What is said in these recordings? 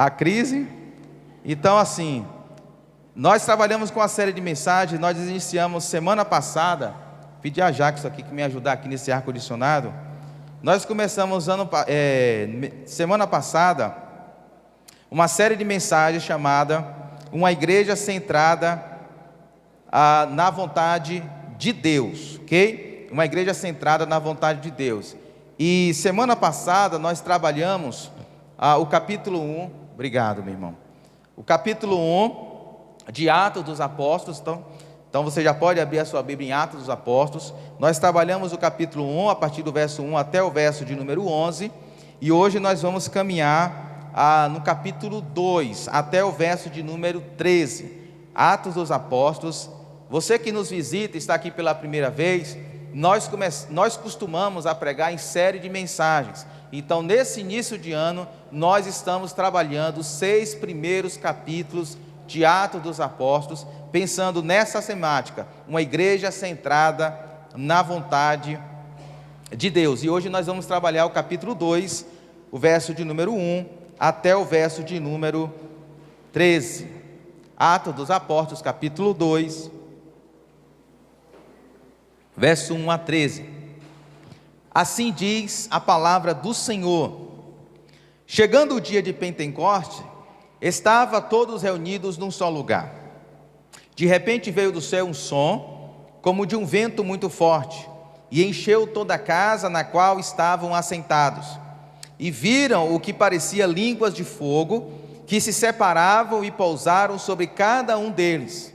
a crise. Então, assim, nós trabalhamos com a série de mensagens. Nós iniciamos semana passada. Pedi a Jackson aqui que me ajudar aqui nesse ar-condicionado. Nós começamos semana passada uma série de mensagens chamada Uma Igreja Centrada na Vontade de Deus, ok? Uma igreja centrada na vontade de Deus. E semana passada nós trabalhamos o capítulo 1, obrigado meu irmão, o capítulo 1 de Atos dos Apóstolos. Então você já pode abrir a sua Bíblia em Atos dos Apóstolos. Nós trabalhamos o capítulo 1 a partir do verso 1 até o verso de número 11. E hoje nós vamos caminhar no capítulo 2 até o verso de número 13. Atos dos Apóstolos. Você que nos visita, está aqui pela primeira vez, nós costumamos a pregar em série de mensagens. Então nesse início de ano nós estamos trabalhando os 6 primeiros capítulos de Atos dos Apóstolos, pensando nessa temática, uma igreja centrada na vontade de Deus. E hoje nós vamos trabalhar o capítulo 2, o verso de número 1 até o verso de número 13. Atos dos Apóstolos, capítulo 2, verso 1 a 13. Assim diz a palavra do Senhor: chegando o dia de Pentecoste, estavam todos reunidos num só lugar. De repente veio do céu um som, como de um vento muito forte, e encheu toda a casa na qual estavam assentados. E viram o que parecia línguas de fogo, que se separavam e pousaram sobre cada um deles.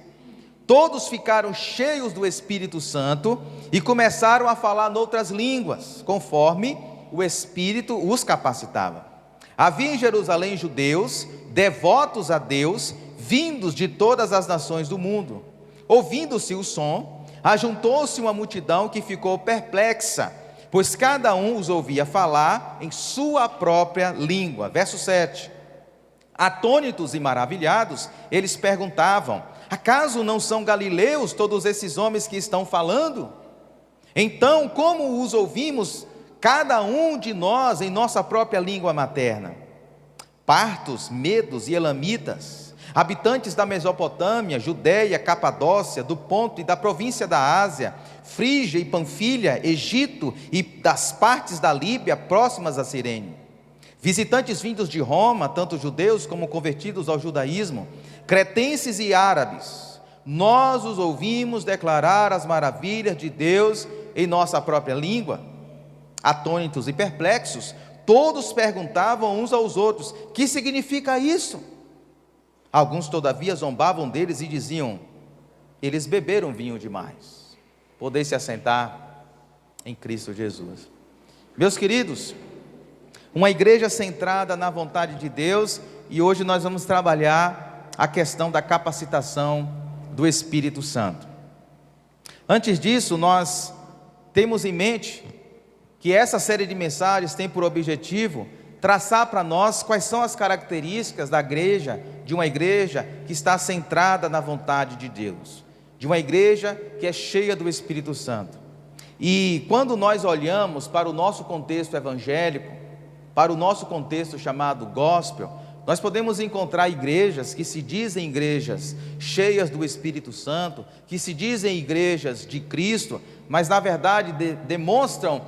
Todos ficaram cheios do Espírito Santo e começaram a falar noutras línguas, conforme o Espírito os capacitava. Havia em Jerusalém judeus, devotos a Deus, vindos de todas as nações do mundo. Ouvindo-se o som, ajuntou-se uma multidão que ficou perplexa, pois cada um os ouvia falar em sua própria língua. Verso 7. Atônitos e maravilhados, eles perguntavam: acaso não são galileus todos esses homens que estão falando? Então, como os ouvimos, cada um de nós em nossa própria língua materna? Partos, medos e elamitas, habitantes da Mesopotâmia, Judeia, Capadócia, do Ponto e da província da Ásia, Frígia e Panfilha, Egito e das partes da Líbia próximas a Cirene, visitantes vindos de Roma, tanto judeus como convertidos ao judaísmo, cretenses e árabes, nós os ouvimos declarar as maravilhas de Deus em nossa própria língua. Atônitos e perplexos, todos perguntavam uns aos outros: que significa isso? Alguns todavia zombavam deles e diziam: eles beberam vinho demais. Podem se assentar em Cristo Jesus. Meus queridos, uma igreja centrada na vontade de Deus, e hoje nós vamos trabalhar a questão da capacitação do Espírito Santo. Antes disso, nós temos em mente que essa série de mensagens tem por objetivo traçar para nós quais são as características de uma igreja que está centrada na vontade de Deus, de uma igreja que é cheia do Espírito Santo. E quando nós olhamos para o nosso contexto evangélico, para o nosso contexto chamado gospel, nós podemos encontrar igrejas que se dizem igrejas cheias do Espírito Santo, que se dizem igrejas de Cristo, mas na verdade demonstram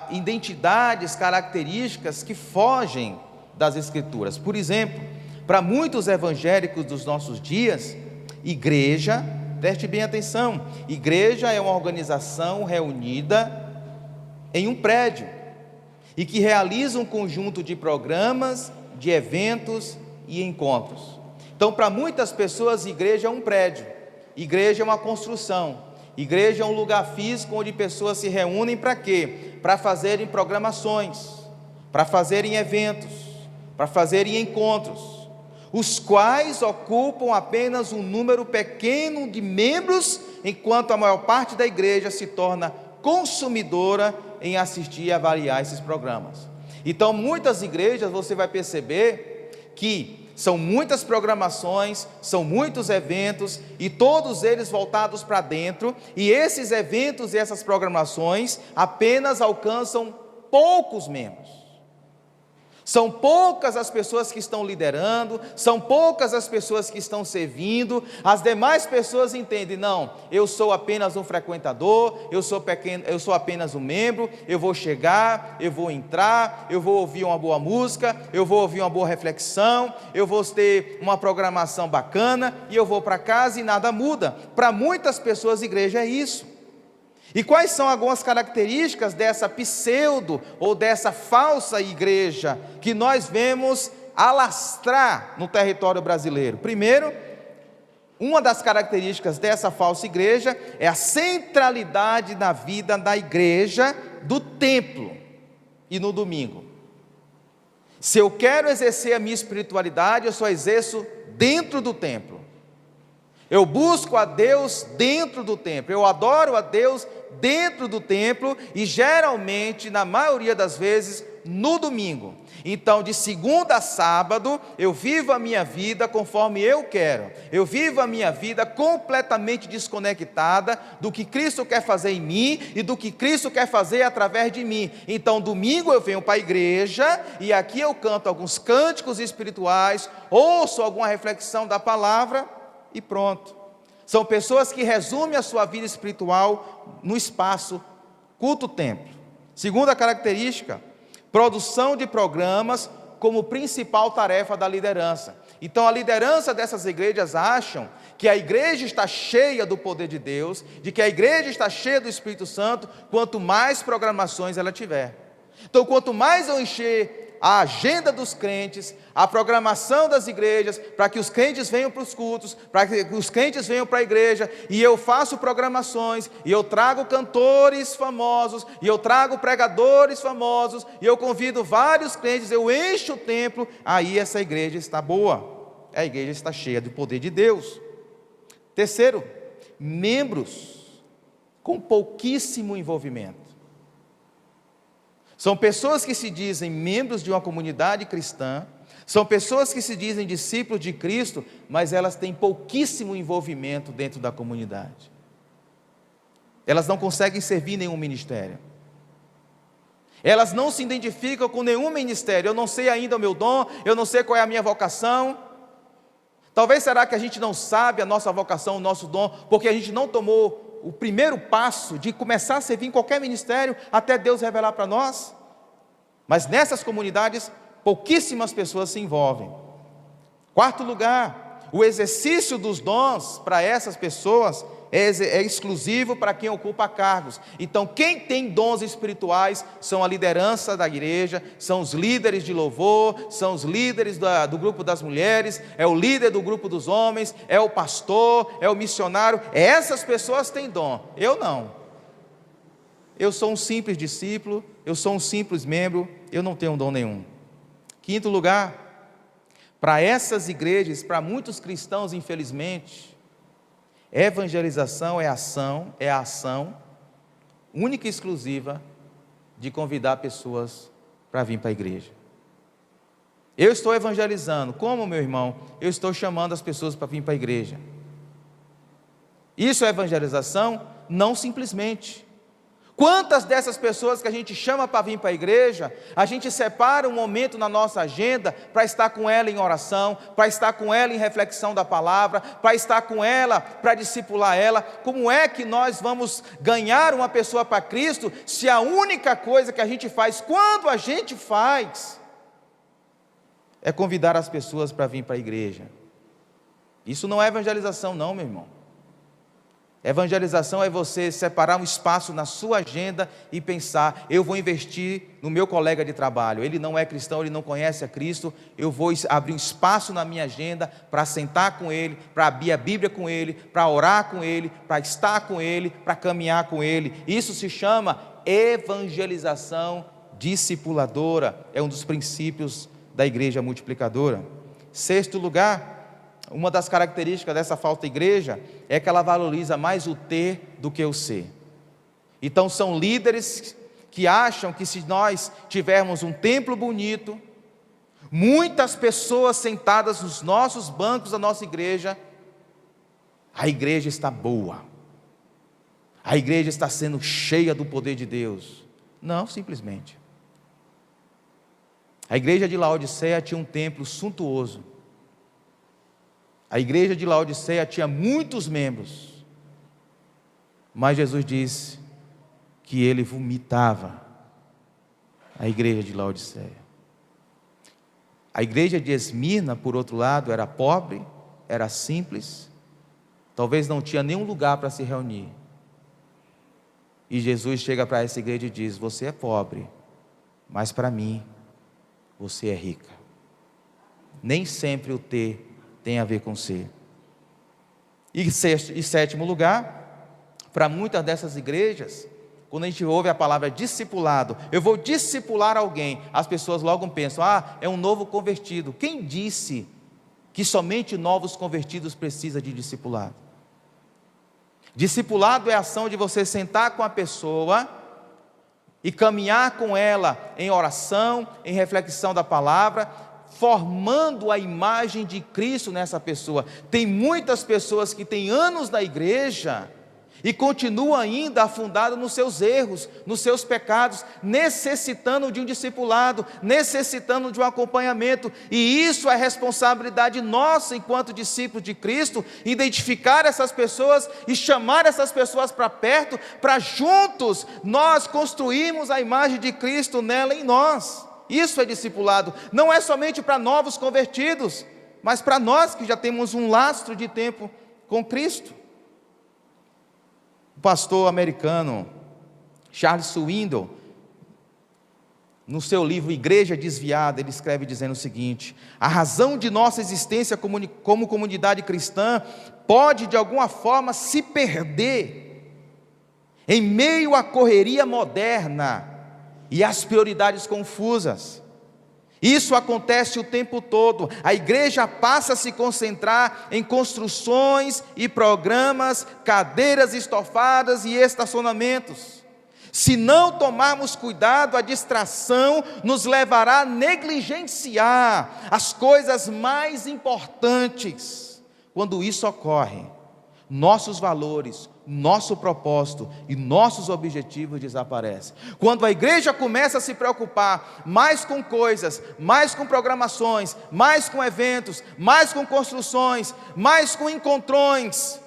identidades, características que fogem das Escrituras. Por exemplo, para muitos evangélicos dos nossos dias, igreja, preste bem atenção, igreja é uma organização reunida em um prédio e que realiza um conjunto de programas, de eventos e encontros. Então, para muitas pessoas, igreja é um prédio, igreja é uma construção, igreja é um lugar físico onde pessoas se reúnem para quê? Para fazerem programações, para fazerem eventos, para fazerem encontros, os quais ocupam apenas um número pequeno de membros, enquanto a maior parte da igreja se torna consumidora em assistir e avaliar esses programas. Então, muitas igrejas você vai perceber que são muitas programações, são muitos eventos, e todos eles voltados para dentro, e esses eventos e essas programações apenas alcançam poucos membros. São poucas as pessoas que estão liderando, são poucas as pessoas que estão servindo, as demais pessoas entendem, não, eu sou apenas um frequentador, eu sou apenas um membro, eu vou chegar, eu vou entrar, eu vou ouvir uma boa música, eu vou ouvir uma boa reflexão, eu vou ter uma programação bacana, e eu vou para casa e nada muda. Para muitas pessoas, igreja é isso. E quais são algumas características dessa pseudo ou dessa falsa igreja que nós vemos alastrar no território brasileiro? Primeiro, uma das características dessa falsa igreja é a centralidade na vida da igreja, do templo e no domingo. Se eu quero exercer a minha espiritualidade, eu só exerço dentro do templo. Eu busco a Deus dentro do templo, eu adoro a Deus dentro do templo e geralmente, na maioria das vezes, no domingo. Então, de segunda a sábado, eu vivo a minha vida conforme eu quero. Eu vivo a minha vida completamente desconectada do que Cristo quer fazer em mim e do que Cristo quer fazer através de mim. Então, domingo eu venho para a igreja e aqui eu canto alguns cânticos espirituais, ouço alguma reflexão da palavra e pronto. São pessoas que resumem a sua vida espiritual no espaço culto-templo. Segunda característica, produção de programas como principal tarefa da liderança. Então a liderança dessas igrejas acham que a igreja está cheia do poder de Deus, de que a igreja está cheia do Espírito Santo, quanto mais programações ela tiver. Então quanto mais eu encher a agenda dos crentes, a programação das igrejas, para que os crentes venham para os cultos, para que os crentes venham para a igreja, e eu faço programações, e eu trago cantores famosos, e eu trago pregadores famosos, e eu convido vários crentes, eu encho o templo, aí essa igreja está boa, a igreja está cheia do poder de Deus. Terceiro, membros com pouquíssimo envolvimento. São pessoas que se dizem membros de uma comunidade cristã, são pessoas que se dizem discípulos de Cristo, mas elas têm pouquíssimo envolvimento dentro da comunidade. Elas não conseguem servir nenhum ministério. Elas não se identificam com nenhum ministério. Eu não sei ainda o meu dom, eu não sei qual é a minha vocação. Talvez será que a gente não sabe a nossa vocação, o nosso dom, porque a gente não tomou o primeiro passo de começar a servir em qualquer ministério, até Deus revelar para nós. Mas nessas comunidades, pouquíssimas pessoas se envolvem. Quarto lugar, o exercício dos dons para essas pessoas é exclusivo para quem ocupa cargos. Então quem tem dons espirituais são a liderança da igreja, são os líderes de louvor, são os líderes do grupo das mulheres, é o líder do grupo dos homens, é o pastor, é o missionário. Essas pessoas têm dom, eu não. Eu sou um simples discípulo, eu sou um simples membro, eu não tenho dom nenhum. Quinto lugar, para essas igrejas, para muitos cristãos, infelizmente, evangelização é a ação única e exclusiva de convidar pessoas para vir para a igreja. Eu estou evangelizando, como, meu irmão? Eu estou chamando as pessoas para vir para a igreja. Isso é evangelização? Não simplesmente. Quantas dessas pessoas que a gente chama para vir para a igreja, a gente separa um momento na nossa agenda para estar com ela em oração, para estar com ela em reflexão da palavra, para estar com ela, para discipular ela? Como é que nós vamos ganhar uma pessoa para Cristo, se a única coisa que a gente faz, quando a gente faz, é convidar as pessoas para vir para a igreja? Isso não é evangelização não, meu irmão. Evangelização é você separar um espaço na sua agenda e pensar, eu vou investir no meu colega de trabalho, ele não é cristão, ele não conhece a Cristo, eu vou abrir um espaço na minha agenda para sentar com ele, para abrir a Bíblia com ele, para orar com ele, para estar com ele, para caminhar com ele. Isso se chama evangelização discipuladora, é um dos princípios da igreja multiplicadora. Sexto lugar, uma das características dessa falsa igreja é que ela valoriza mais o ter do que o ser. Então são líderes que acham que se nós tivermos um templo bonito, muitas pessoas sentadas nos nossos bancos da nossa igreja, a igreja está boa, a igreja está sendo cheia do poder de Deus. Não, simplesmente. A igreja de Laodiceia tinha um templo suntuoso. A igreja de Laodiceia tinha muitos membros. Mas Jesus disse que ele vomitava a igreja de Laodiceia. A igreja de Esmirna, por outro lado, era pobre, era simples, talvez não tinha nenhum lugar para se reunir. E Jesus chega para essa igreja e diz: você é pobre, mas para mim você é rica. Nem sempre o ter tem a ver com ser. E sétimo lugar, para muitas dessas igrejas, quando a gente ouve a palavra discipulado, eu vou discipular alguém, as pessoas logo pensam: é um novo convertido. Quem disse que somente novos convertidos precisam de discipulado? Discipulado é a ação de você sentar com a pessoa e caminhar com ela em oração, em reflexão da palavra, formando a imagem de Cristo nessa pessoa. Tem muitas pessoas que têm anos na igreja e continuam ainda afundadas nos seus erros, nos seus pecados, necessitando de um discipulado, necessitando de um acompanhamento. E isso é responsabilidade nossa enquanto discípulos de Cristo, identificar essas pessoas e chamar essas pessoas para perto, para juntos nós construirmos a imagem de Cristo nela em nós. Isso é discipulado. Não é somente para novos convertidos, mas para nós que já temos um lastro de tempo com Cristo. O pastor americano Charles Swindoll, no seu livro Igreja Desviada, ele escreve dizendo o seguinte: a razão de nossa existência como comunidade cristã pode de alguma forma se perder em meio à correria moderna e às prioridades confusas. Isso acontece o tempo todo. A igreja passa a se concentrar em construções e programas, cadeiras estofadas e estacionamentos. Se não tomarmos cuidado, a distração nos levará a negligenciar as coisas mais importantes. Quando isso ocorre, nossos valores, nosso propósito e nossos objetivos desaparecem. Quando a igreja começa a se preocupar mais com coisas, mais com programações, mais com eventos, mais com construções, mais com encontrões,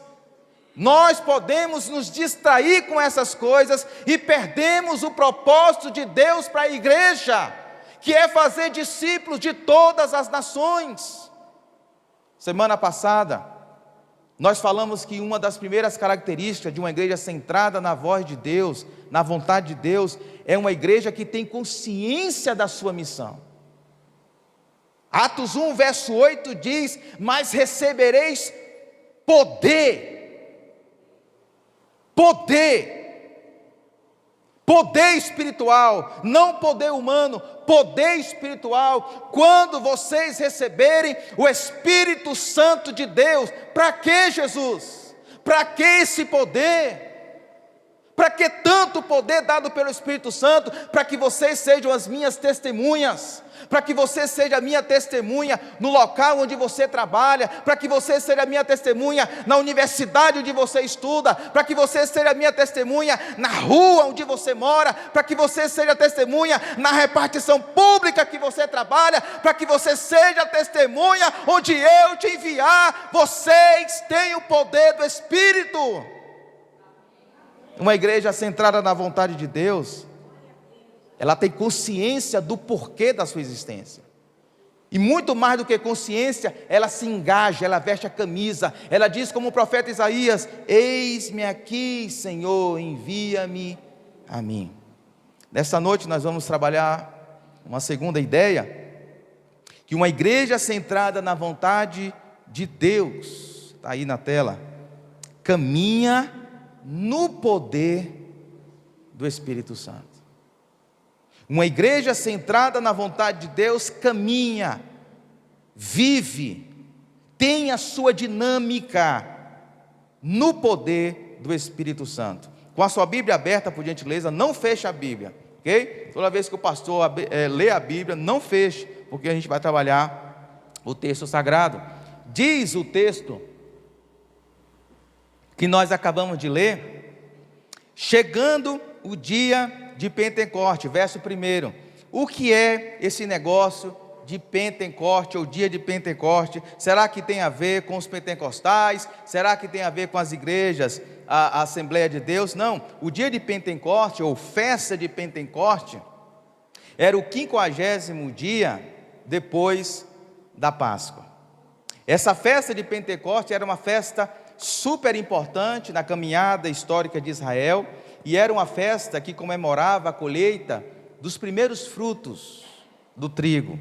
nós podemos nos distrair com essas coisas e perdemos o propósito de Deus para a igreja, que é fazer discípulos de todas as nações. Semana passada nós falamos que uma das primeiras características de uma igreja centrada na voz de Deus, na vontade de Deus, é uma igreja que tem consciência da sua missão. Atos 1, verso 8 diz: mas recebereis poder, poder espiritual, não poder humano, poder espiritual, quando vocês receberem o Espírito Santo de Deus. Para que, Jesus? Para que esse poder? Para que tanto poder dado pelo Espírito Santo? Para que vocês sejam as minhas testemunhas, para que você seja a minha testemunha no local onde você trabalha, para que você seja a minha testemunha na universidade onde você estuda, para que você seja a minha testemunha na rua onde você mora, para que você seja testemunha na repartição pública que você trabalha, para que você seja testemunha onde eu te enviar. Vocês têm o poder do Espírito. Uma igreja centrada na vontade de Deus, ela tem consciência do porquê da sua existência. E muito mais do que consciência, ela se engaja, ela veste a camisa. Ela diz como o profeta Isaías: eis-me aqui, Senhor, envia-me a mim. Nessa noite nós vamos trabalhar uma segunda ideia, que uma igreja centrada na vontade de Deus, está aí na tela, caminha no poder do Espírito Santo. Uma igreja centrada na vontade de Deus caminha, vive, tem a sua dinâmica no poder do Espírito Santo. Com a sua Bíblia aberta, por gentileza, não feche a Bíblia, ok? Toda vez que o pastor lê a Bíblia, não feche, porque a gente vai trabalhar o texto sagrado. Diz o texto que nós acabamos de ler: chegando o dia de Pentecoste, verso 1, o que é esse negócio de Pentecoste ou dia de Pentecoste? Será que tem a ver com os pentecostais? Será que tem a ver com as igrejas, a Assembleia de Deus? Não, o dia de Pentecoste ou festa de Pentecoste era o 50º dia depois da Páscoa. Essa festa de Pentecoste era uma festa super importante na caminhada histórica de Israel, e era uma festa que comemorava a colheita dos primeiros frutos do trigo.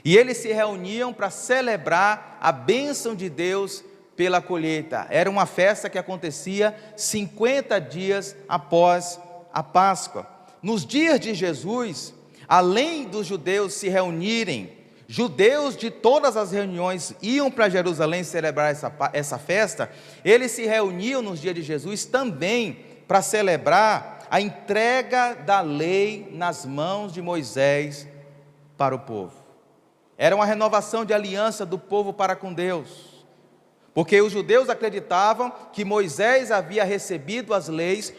E eles se reuniam para celebrar a bênção de Deus pela colheita. Era uma festa que acontecia 50 dias após a Páscoa. Nos dias de Jesus, além dos judeus se reunirem, judeus de todas as reuniões iam para Jerusalém celebrar essa festa, eles se reuniam nos dias de Jesus também para celebrar a entrega da lei nas mãos de Moisés para o povo. Era uma renovação de aliança do povo para com Deus, porque os judeus acreditavam que Moisés havia recebido as leis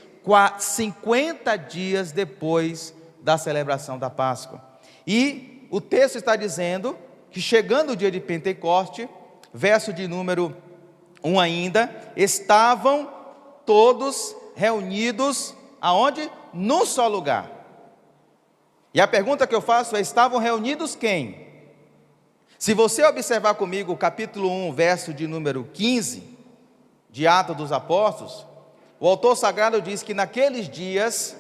50 dias depois da celebração da Páscoa. E o texto está dizendo que chegando o dia de Pentecoste, verso de número 1 ainda, estavam todos reunidos, aonde? Num só lugar. E a pergunta que eu faço é: estavam reunidos quem? Se você observar comigo o capítulo 1, verso de número 15, de Atos dos Apóstolos, o autor sagrado diz que naqueles dias,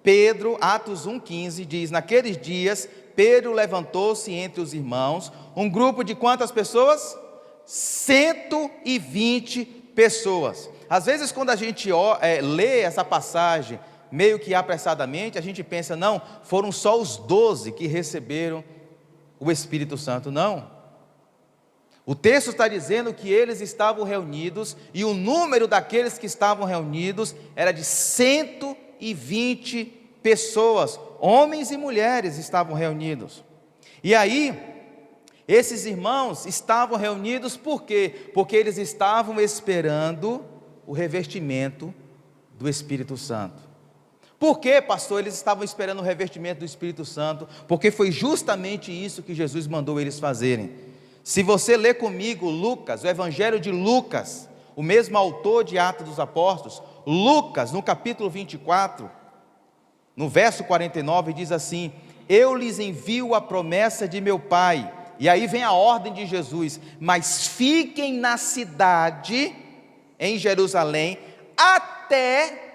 Pedro, Atos 1,15, diz: naqueles dias, Pedro levantou-se entre os irmãos, um grupo de quantas pessoas? 120 pessoas. Às vezes quando a gente lê essa passagem meio que apressadamente, a gente pensa, não, foram só os 12 que receberam o Espírito Santo. Não. O texto está dizendo que eles estavam reunidos, e o número daqueles que estavam reunidos era de 120 pessoas, homens e mulheres estavam reunidos. E aí, esses irmãos estavam reunidos por quê? Porque eles estavam esperando o revestimento do Espírito Santo. Por que, pastor, eles estavam esperando o revestimento do Espírito Santo? Porque foi justamente isso que Jesus mandou eles fazerem. Se você ler comigo Lucas, o Evangelho de Lucas, o mesmo autor de Atos dos Apóstolos, Lucas, no capítulo 24, no verso 49, diz assim: eu lhes envio a promessa de meu Pai. E aí vem a ordem de Jesus: mas fiquem na cidade, em Jerusalém, até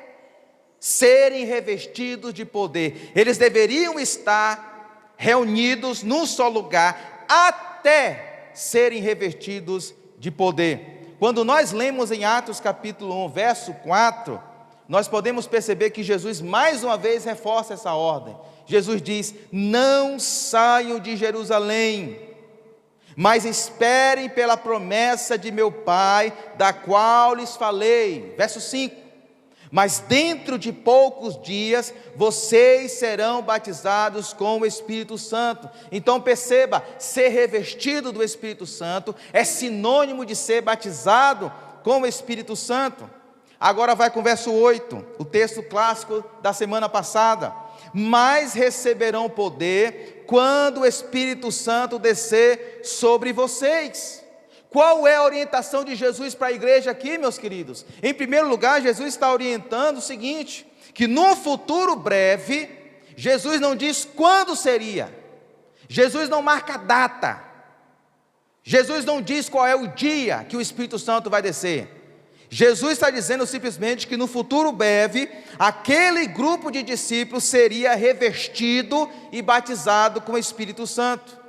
serem revestidos de poder. Eles deveriam estar reunidos num só lugar, até serem revestidos de poder. Quando nós lemos em Atos capítulo 1, verso 4, nós podemos perceber que Jesus mais uma vez reforça essa ordem. Jesus diz: não saiam de Jerusalém, mas esperem pela promessa de meu Pai, da qual lhes falei. Verso 5: mas dentro de poucos dias, vocês serão batizados com o Espírito Santo. Então perceba, ser revestido do Espírito Santo é sinônimo de ser batizado com o Espírito Santo. Agora vai com o verso 8, o texto clássico da semana passada: mas receberão poder quando o Espírito Santo descer sobre vocês. Qual é a orientação de Jesus para a igreja aqui, meus queridos? Em primeiro lugar, Jesus está orientando o seguinte: que no futuro breve, Jesus não diz quando seria, Jesus não marca data, Jesus não diz qual é o dia que o Espírito Santo vai descer. Jesus está dizendo simplesmente que no futuro breve, aquele grupo de discípulos seria revestido e batizado com o Espírito Santo.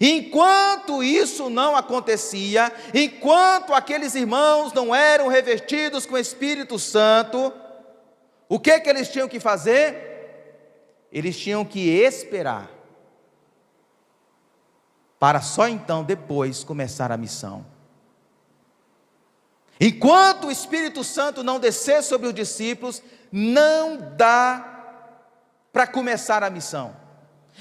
Enquanto isso não acontecia, enquanto aqueles irmãos não eram revestidos com o Espírito Santo, o que eles tinham que fazer? Eles tinham que esperar, para só então depois começar a missão. Enquanto o Espírito Santo não descer sobre os discípulos, não dá para começar a missão.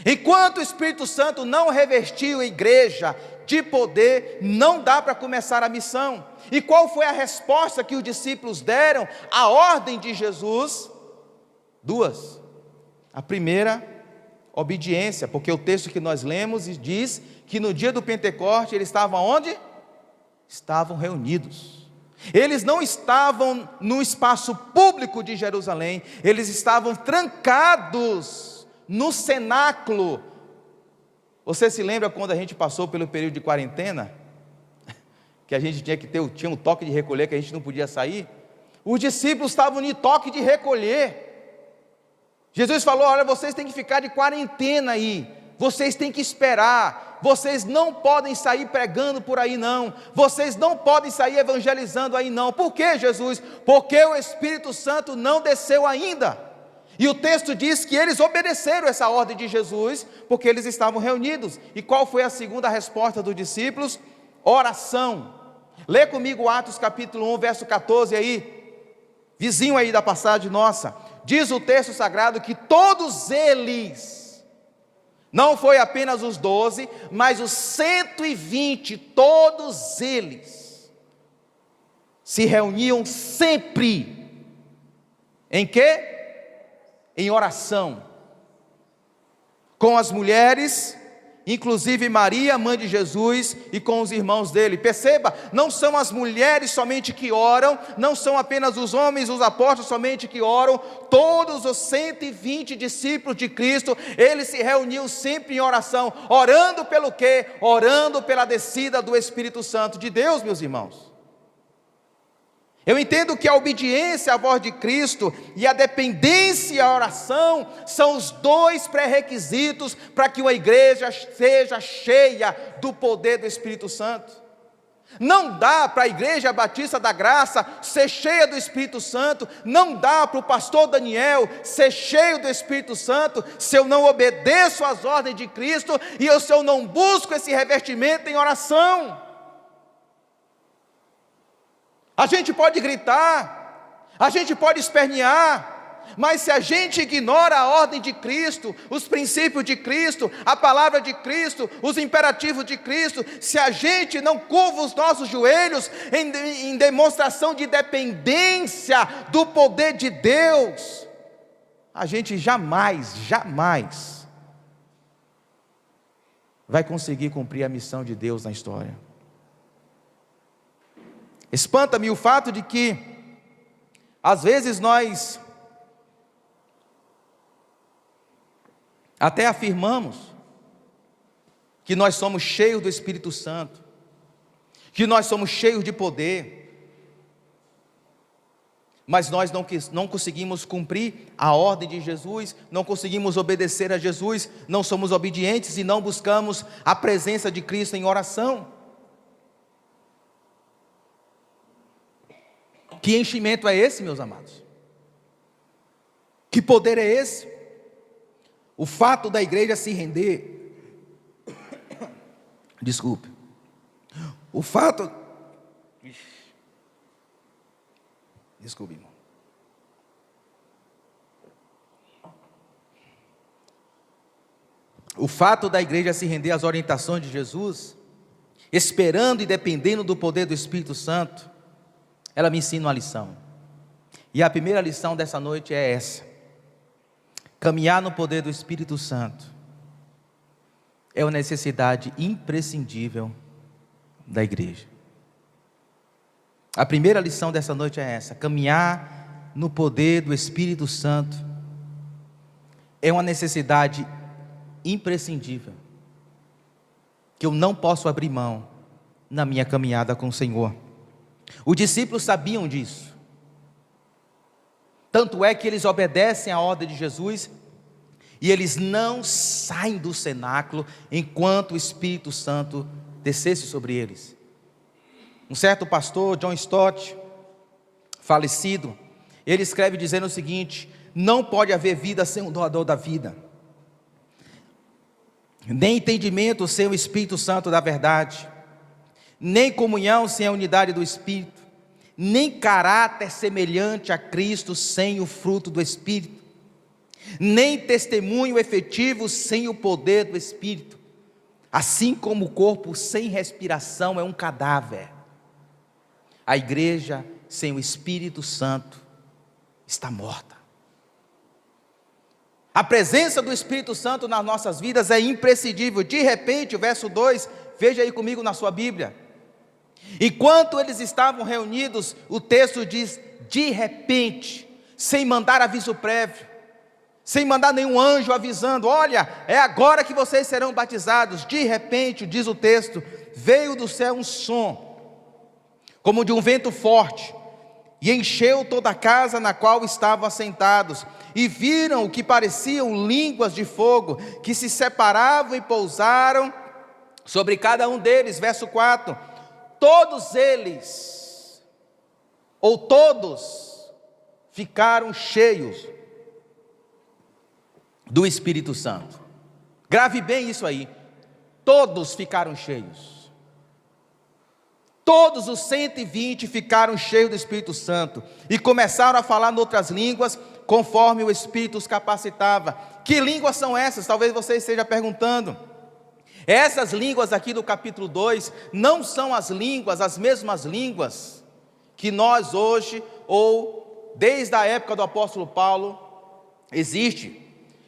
Enquanto o Espírito Santo não revestiu a igreja de poder, não dá para começar a missão. E qual foi a resposta que os discípulos deram à ordem de Jesus? Duas. A primeira Obediência, porque o texto que nós lemos diz que no dia do Pentecoste eles estavam onde? Estavam reunidos. Eles não estavam no espaço público de Jerusalém, eles estavam trancados no cenáculo. Você se lembra quando a gente passou pelo período de quarentena? Que a gente tinha um toque de recolher, que a gente não podia sair? Os discípulos estavam em toque de recolher. Jesus falou: olha, vocês têm que ficar de quarentena aí, vocês têm que esperar, vocês não podem sair pregando por aí não, vocês não podem sair evangelizando aí não. Por quê, Jesus? Porque o Espírito Santo não desceu ainda. E o texto diz que eles obedeceram essa ordem de Jesus, porque eles estavam reunidos. E qual foi a segunda resposta dos discípulos? Oração. Lê comigo Atos capítulo 1, verso 14 aí, vizinho aí da passagem nossa. Diz o texto sagrado que todos eles, não foi apenas os 12, mas os 120, todos eles, se reuniam sempre, em quê? Em oração, com as mulheres, inclusive Maria, mãe de Jesus, e com os irmãos dele. Perceba, não são as mulheres somente que oram, não são apenas os homens, os apóstolos somente que oram, todos os 120 discípulos de Cristo, eles se reuniam sempre em oração, orando pelo quê? Orando pela descida do Espírito Santo de Deus, meus irmãos. Eu entendo que a obediência à voz de Cristo e a dependência à oração são os dois pré-requisitos para que uma igreja seja cheia do poder do Espírito Santo. Não dá para a Igreja Batista da Graça ser cheia do Espírito Santo, não dá para o pastor Daniel ser cheio do Espírito Santo, se eu não obedeço às ordens de Cristo e se eu não busco esse revestimento em oração. A gente pode gritar, a gente pode espernear, mas se a gente ignora a ordem de Cristo, os princípios de Cristo, a palavra de Cristo, os imperativos de Cristo, se a gente não curva os nossos joelhos em demonstração de dependência do poder de Deus, a gente jamais vai conseguir cumprir a missão de Deus na história. Espanta-me o fato de que, às vezes, nós até afirmamos que nós somos cheios do Espírito Santo, que nós somos cheios de poder, mas nós não conseguimos cumprir a ordem de Jesus, não conseguimos obedecer a Jesus, não somos obedientes e não buscamos a presença de Cristo em oração. Que enchimento é esse, meus amados? Que poder é esse? O fato da igreja se render, desculpe, o fato, desculpe, irmão. O fato da igreja se render às orientações de Jesus, esperando e dependendo do poder do Espírito Santo, ela me ensina uma lição, e a primeira lição dessa noite é essa: caminhar no poder do Espírito Santo é uma necessidade imprescindível da igreja. A primeira lição dessa noite é essa: caminhar no poder do Espírito Santo é uma necessidade imprescindível, que eu não posso abrir mão na minha caminhada com o Senhor. Os discípulos sabiam disso, tanto é que eles obedecem a ordem de Jesus, e eles não saem do cenáculo, enquanto o Espírito Santo descesse sobre eles. Um certo pastor, John Stott, falecido, ele escreve dizendo o seguinte: não pode haver vida sem o doador da vida, nem entendimento sem o Espírito Santo da verdade, nem comunhão sem a unidade do Espírito, nem caráter semelhante a Cristo sem o fruto do Espírito, nem testemunho efetivo sem o poder do Espírito. Assim como o corpo sem respiração é um cadáver, a igreja sem o Espírito Santo está morta. A presença do Espírito Santo nas nossas vidas é imprescindível. De repente, o verso 2, veja aí comigo na sua Bíblia. Enquanto eles estavam reunidos, o texto diz, de repente, sem mandar aviso prévio, sem mandar nenhum anjo avisando, olha, é agora que vocês serão batizados. De repente, diz o texto, veio do céu um som, como de um vento forte, e encheu toda a casa na qual estavam assentados, e viram o que pareciam línguas de fogo, que se separavam e pousaram sobre cada um deles. Verso 4, todos eles, ou todos, ficaram cheios do Espírito Santo. Grave bem isso aí, todos ficaram cheios. Todos os 120 ficaram cheios do Espírito Santo e começaram a falar em outras línguas, conforme o Espírito os capacitava. Que línguas são essas? Talvez você esteja perguntando. Essas línguas aqui do capítulo 2 não são as mesmas línguas que nós hoje, ou desde a época do apóstolo Paulo, existe.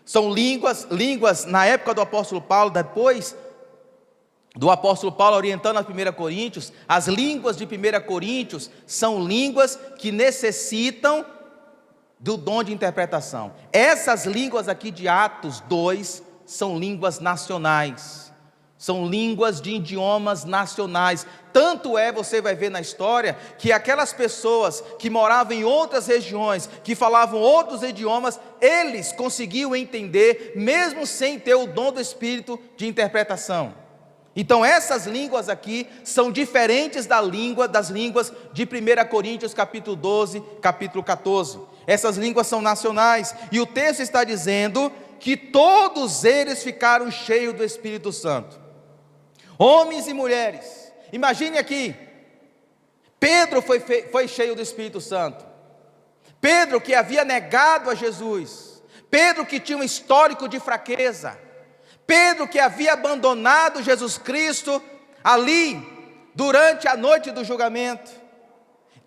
São línguas na época do apóstolo Paulo, depois do apóstolo Paulo orientando a 1 Coríntios, as línguas de 1 Coríntios são línguas que necessitam do dom de interpretação. Essas línguas aqui de Atos 2 são línguas nacionais, são línguas de idiomas nacionais. Tanto é, você vai ver na história, que aquelas pessoas que moravam em outras regiões, que falavam outros idiomas, eles conseguiam entender, mesmo sem ter o dom do Espírito de interpretação. Então essas línguas aqui são diferentes das línguas de 1 Coríntios capítulo 12, capítulo 14. Essas línguas são nacionais, e o texto está dizendo que todos eles ficaram cheios do Espírito Santo. Homens e mulheres, imagine aqui, Pedro foi cheio do Espírito Santo. Pedro, que havia negado a Jesus, Pedro, que tinha um histórico de fraqueza, Pedro, que havia abandonado Jesus Cristo ali durante a noite do julgamento.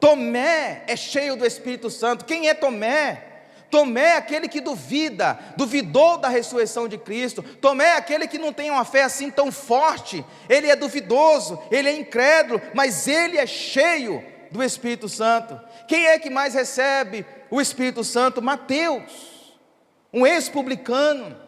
Tomé é cheio do Espírito Santo. Quem é Tomé? Tomé é aquele que duvidou da ressurreição de Cristo. Tomé é aquele que não tem uma fé assim tão forte. Ele é duvidoso, ele é incrédulo, mas ele é cheio do Espírito Santo. Quem é que mais recebe o Espírito Santo? Mateus, um ex-publicano,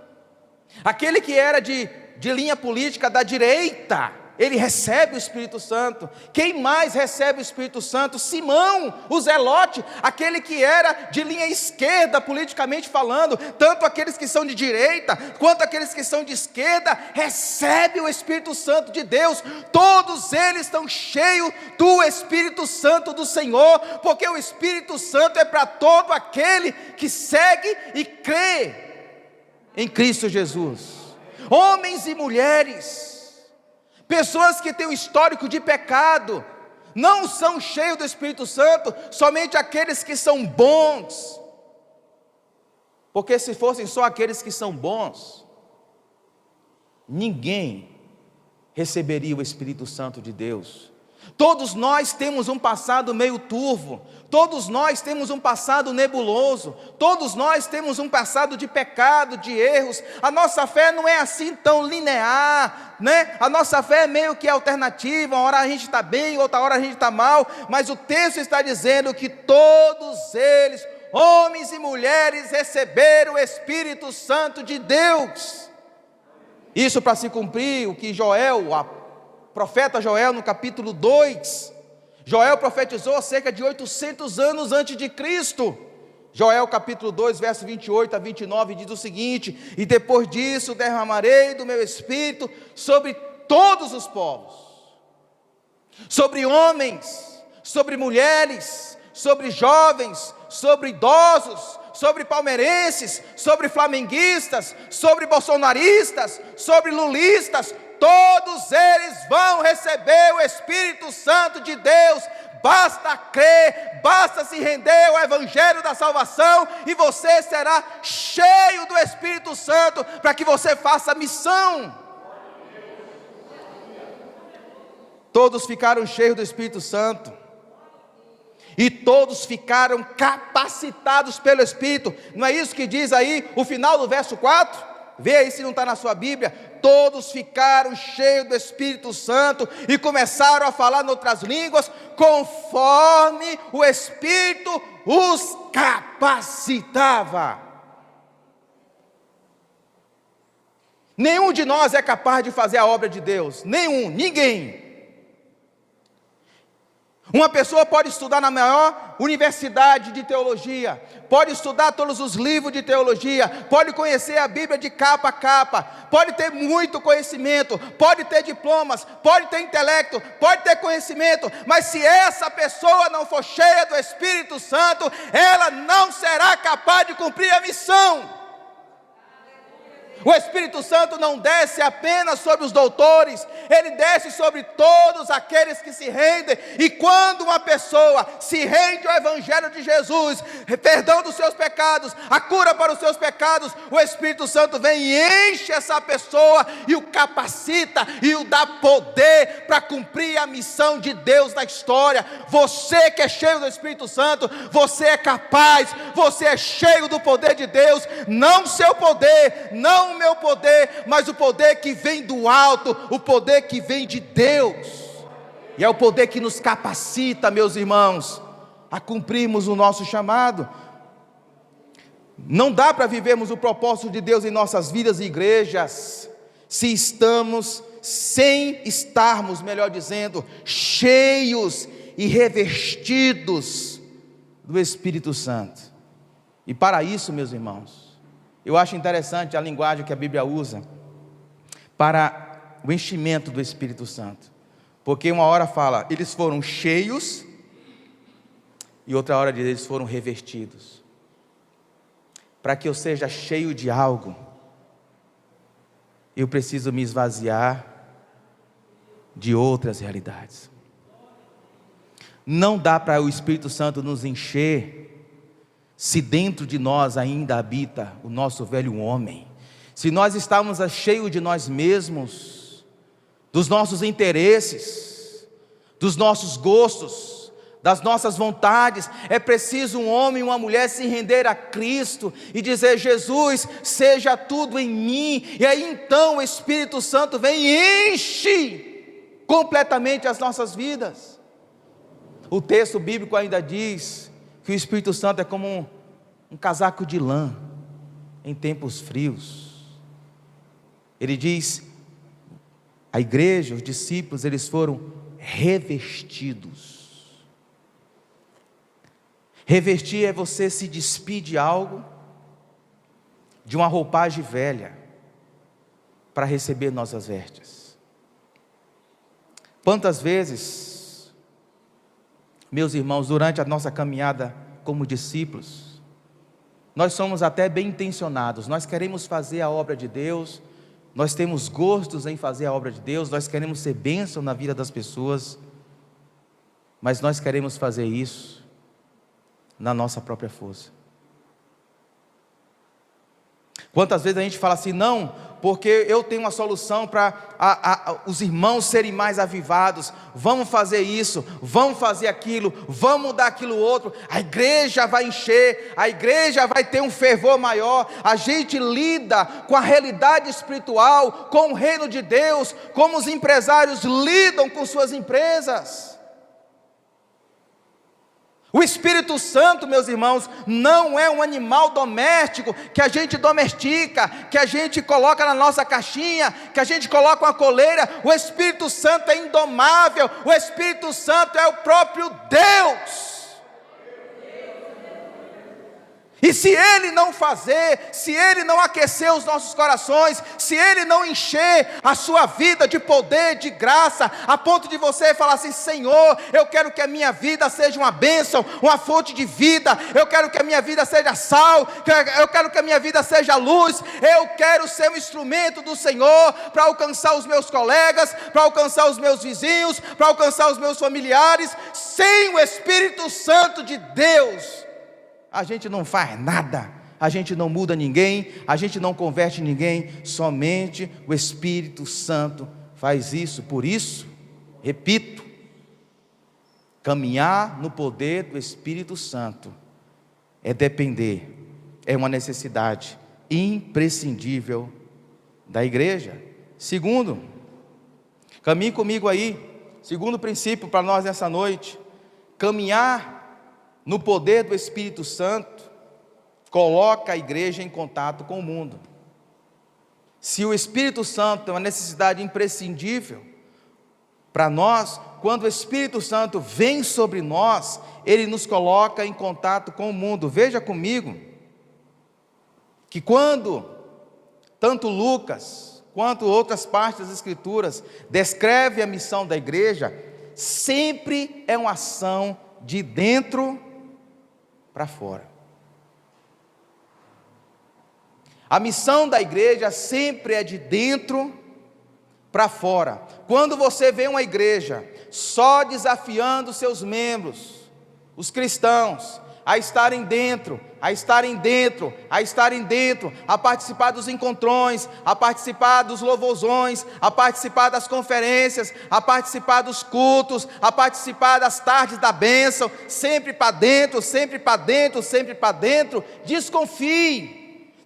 aquele que era de linha política da direita, ele recebe o Espírito Santo. Quem mais recebe o Espírito Santo? Simão, o Zelote, aquele que era de linha esquerda, politicamente falando. Tanto aqueles que são de direita, quanto aqueles que são de esquerda, recebem o Espírito Santo de Deus. Todos eles estão cheios do Espírito Santo do Senhor, porque o Espírito Santo é para todo aquele que segue e crê em Cristo Jesus. Homens e mulheres, pessoas que têm um histórico de pecado, não são cheios do Espírito Santo, somente aqueles que são bons, porque se fossem só aqueles que são bons, ninguém receberia o Espírito Santo de Deus. Todos nós temos um passado meio turvo, todos nós temos um passado nebuloso, todos nós temos um passado de pecado, de erros. A nossa fé não é assim tão linear, né? A nossa fé é meio que alternativa, uma hora a gente está bem, outra hora a gente está mal, mas o texto está dizendo que todos eles, homens e mulheres, receberam o Espírito Santo de Deus. Isso para se cumprir o que profeta Joel, no capítulo 2, Joel profetizou cerca de 800 anos antes de Cristo. Joel capítulo 2, verso 28 a 29, diz o seguinte: e depois disso derramarei do meu Espírito sobre todos os povos, sobre homens, sobre mulheres, sobre jovens, sobre idosos, sobre palmeirenses, sobre flamenguistas, sobre bolsonaristas, sobre lulistas. Todos eles vão receber o Espírito Santo de Deus. Basta crer, basta se render ao Evangelho da salvação, e você será cheio do Espírito Santo, para que você faça missão. Todos ficaram cheios do Espírito Santo. e todos ficaram capacitados pelo Espírito. Não é isso que diz aí o final do verso 4? Vê aí se não está na sua Bíblia. Todos ficaram cheios do Espírito Santo e começaram a falar em outras línguas, conforme o Espírito os capacitava. Nenhum de nós é capaz de fazer a obra de Deus, ninguém. Uma pessoa pode estudar na maior universidade de teologia, pode estudar todos os livros de teologia, pode conhecer a Bíblia de capa a capa, pode ter muito conhecimento, pode ter diplomas, pode ter intelecto, pode ter conhecimento, mas se essa pessoa não for cheia do Espírito Santo, ela não será capaz de cumprir a missão. O Espírito Santo não desce apenas sobre os doutores, ele desce sobre todos aqueles que se rendem. E quando uma pessoa se rende ao Evangelho de Jesus, perdão dos seus pecados, a cura para os seus pecados, o Espírito Santo vem e enche essa pessoa e o capacita e o dá poder para cumprir a missão de Deus na história. Você que é cheio do Espírito Santo, você é capaz, você é cheio do poder de Deus, não o seu poder, não o meu poder, mas o poder que vem do alto, o poder que vem de Deus, e é o poder que nos capacita, meus irmãos, a cumprirmos o nosso chamado. Não dá para vivermos o propósito de Deus em nossas vidas e igrejas, sem estarmos, melhor dizendo, cheios e revestidos do Espírito Santo. E para isso, meus irmãos, eu acho interessante a linguagem que a Bíblia usa para o enchimento do Espírito Santo, porque uma hora fala, eles foram cheios, e outra hora diz, eles foram revestidos. Para que eu seja cheio de algo, eu preciso me esvaziar de outras realidades. Não dá para o Espírito Santo nos encher se dentro de nós ainda habita o nosso velho homem, se nós estamos cheios de nós mesmos, dos nossos interesses, dos nossos gostos, das nossas vontades. É preciso um homem e uma mulher se render a Cristo e dizer, Jesus, seja tudo em mim, e aí então o Espírito Santo vem e enche completamente as nossas vidas. O texto bíblico ainda diz que o Espírito Santo é como um casaco de lã em tempos frios. Ele diz, a igreja, os discípulos, eles foram revestidos. Revestir é você se despir de algo, de uma roupagem velha, para receber novas vestes. Quantas vezes, meus irmãos, durante a nossa caminhada como discípulos, nós somos até bem intencionados, nós queremos fazer a obra de Deus, nós temos gostos em fazer a obra de Deus, nós queremos ser bênção na vida das pessoas, mas nós queremos fazer isso na nossa própria força. Quantas vezes a gente fala assim, não, porque eu tenho uma solução para os irmãos serem mais avivados, vamos fazer isso, vamos fazer aquilo, vamos dar aquilo outro, a igreja vai encher, a igreja vai ter um fervor maior, a gente lida com a realidade espiritual, com o reino de Deus, como os empresários lidam com suas empresas. O Espírito Santo, meus irmãos, não é um animal doméstico que a gente domestica, que a gente coloca na nossa caixinha, que a gente coloca uma coleira. O Espírito Santo é indomável, o Espírito Santo é o próprio Deus. E se Ele não fazer, se Ele não aquecer os nossos corações, se Ele não encher a sua vida de poder, de graça, a ponto de você falar assim, Senhor, eu quero que a minha vida seja uma bênção, uma fonte de vida, eu quero que a minha vida seja sal, eu quero que a minha vida seja luz, eu quero ser um instrumento do Senhor, para alcançar os meus colegas, para alcançar os meus vizinhos, para alcançar os meus familiares. Sem o Espírito Santo de Deus, a gente não faz nada, a gente não muda ninguém, a gente não converte ninguém, somente o Espírito Santo faz isso. Por isso, repito, Caminhar no poder do Espírito Santo é depender, é uma necessidade imprescindível da igreja. Segundo, caminhe comigo aí, segundo princípio para nós nessa noite: caminhar no poder do Espírito Santo coloca a igreja em contato com o mundo. Se o Espírito Santo é uma necessidade imprescindível para nós, quando o Espírito Santo vem sobre nós, ele nos coloca em contato com o mundo. Veja comigo que quando tanto Lucas quanto outras partes das Escrituras descreve a missão da igreja, sempre é uma ação de dentro para fora. A missão da igreja sempre é de dentro para fora. Quando você vê uma igreja só desafiando seus membros, os cristãos, a estarem dentro, a participar dos encontrões, a participar dos louvorzões, a participar das conferências, a participar dos cultos, a participar das tardes da bênção, sempre para dentro, desconfie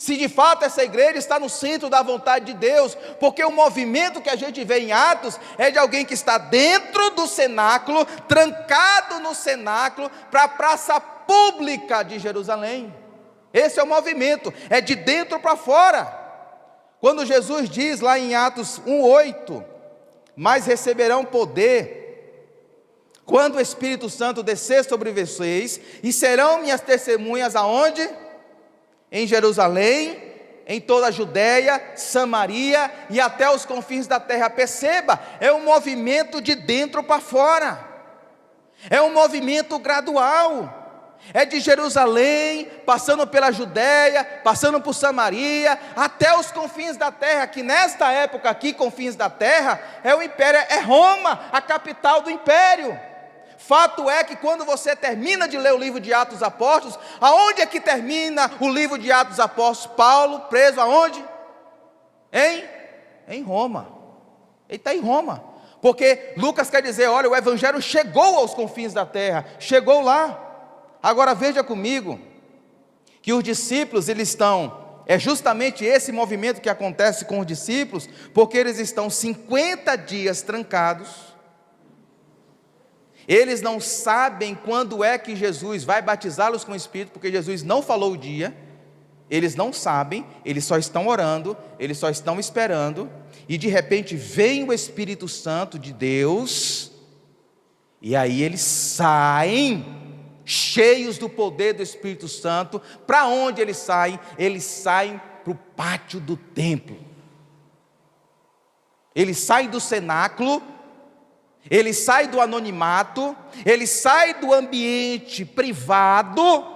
se de fato essa igreja está no centro da vontade de Deus, porque o movimento que a gente vê em Atos é de alguém que está dentro do cenáculo, trancado no cenáculo, para a praça pública de Jerusalém. Esse é o movimento, é de dentro para fora. Quando Jesus diz lá em Atos 1:8, mas receberão poder quando o Espírito Santo descer sobre vocês, e serão minhas testemunhas aonde? Em Jerusalém, em toda a Judéia, Samaria e até os confins da terra. Perceba, é um movimento de dentro para fora, é um movimento gradual, é de Jerusalém, passando pela Judéia, passando por Samaria, até os confins da terra, que nesta época aqui, confins da terra, é o império, é Roma, a capital do império. Fato é que quando você termina de ler o livro de Atos dos Apóstolos, aonde é que termina o livro de Atos dos Apóstolos? Paulo preso aonde? Em Roma. Ele está em Roma, porque Lucas quer dizer, olha, o evangelho chegou aos confins da terra, chegou lá. Agora veja comigo, que os discípulos, eles estão, é justamente esse movimento que acontece com os discípulos, porque eles estão 50 dias trancados. Eles não sabem quando é que Jesus vai batizá-los com o Espírito, porque Jesus não falou o dia. Eles não sabem, eles só estão orando, eles só estão esperando, e de repente vem o Espírito Santo de Deus, e aí eles saem, cheios do poder do Espírito Santo. Para onde eles saem? Eles saem para o pátio do templo, eles saem do cenáculo, ele sai do anonimato, ele sai do ambiente privado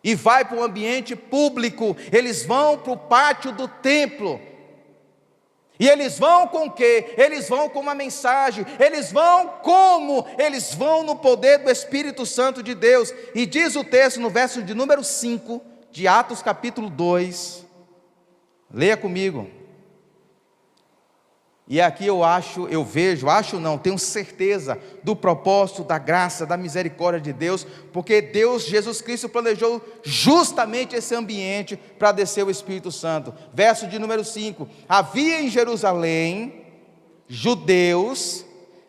e vai para o ambiente público. Eles vão para o pátio do templo. E eles vão com o quê? Eles vão com uma mensagem. Eles vão como? Eles vão no poder do Espírito Santo de Deus. E diz o texto no verso de número 5 de Atos capítulo 2. Leia comigo. E aqui tenho certeza do propósito, da graça, da misericórdia de Deus, porque Deus, Jesus Cristo, planejou justamente esse ambiente para descer o Espírito Santo. Verso de número 5: havia em Jerusalém judeus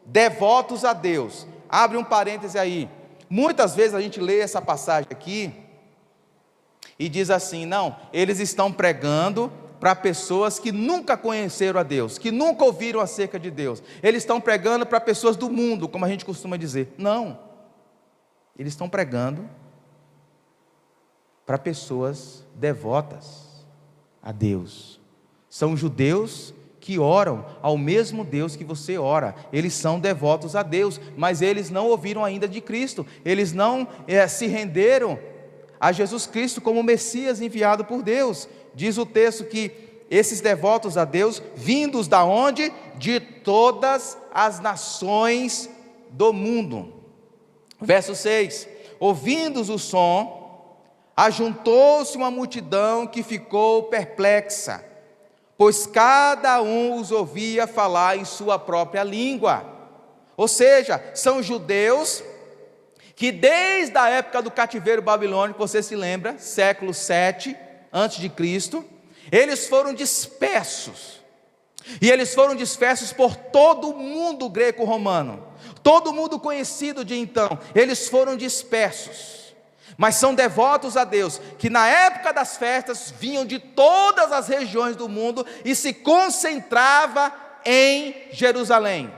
devotos a Deus. Abre um parêntese aí. Muitas vezes a gente lê essa passagem aqui e diz assim: não, eles estão pregando para pessoas que nunca conheceram a Deus, que nunca ouviram acerca de Deus. Eles estão pregando para pessoas do mundo, como a gente costuma dizer. Não, eles estão pregando para pessoas devotas a Deus. São judeus que oram ao mesmo Deus que você ora. Eles são devotos a Deus, mas eles não ouviram ainda de Cristo. Eles não se renderam a Jesus Cristo como o Messias enviado por Deus. Diz o texto que esses devotos a Deus, vindos da onde? De todas as nações do mundo. Verso 6: ouvindos o som, ajuntou-se uma multidão que ficou perplexa, pois cada um os ouvia falar em sua própria língua. Ou seja, são judeus que desde a época do cativeiro babilônico, você se lembra, século 7 antes de Cristo, eles foram dispersos. E eles foram dispersos por todo o mundo greco-romano, todo mundo conhecido de então, eles foram dispersos, mas são devotos a Deus, que na época das festas vinham de todas as regiões do mundo e se concentrava em Jerusalém.